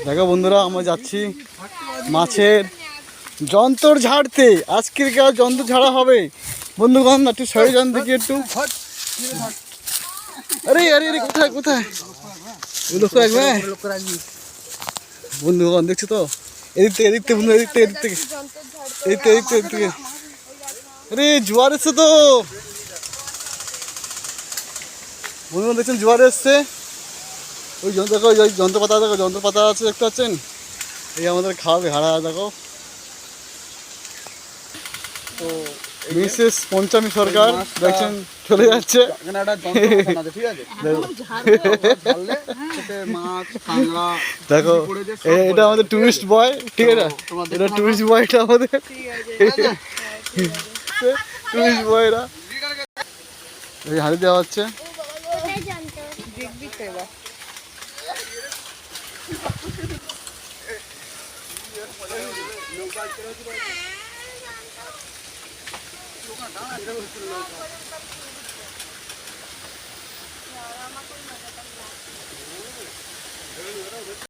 দেখো বন্ধুরা, আমরা যাচ্ছি মাছের যন্ত্র ঝাড়তে। আজকের কাজ যন্ত্র ঝাড়া হবে বন্ধুগণ। একটু সরে যান দেখি একটু। আরে আরে আরে কোথায় কোথায় লক্ষ্য রাখবে বন্ধুগণ, দেখছো তো? এদিক থেকে এদিক থেকে বন্ধু, এদিক থেকে এদিক থেকে এদিক থেকে এদিক থেকে এদিক থেকে। আরে জোয়ার এসছে তো বন্ধুগণ, দেখছেন জোয়ার এসছে। ওই যন্ত্র দেখো, ওই যন্ত্রপাতা দেখো, যন্ত্রপাতা আছে দেখতে পাচ্ছেন? এই আমাদের খাওয়াবে হারা দেখো। তো মিসেস পঞ্চামী সরকার দেখছেন চলে যাচ্ছে। দেখো এটা আমাদের টুরিস্ট বয়, ঠিক আছে? এটা টুরিস্ট বয়টা আমাদের টুরিস্ট বয়রা এই হাতে দেওয়া হচ্ছে।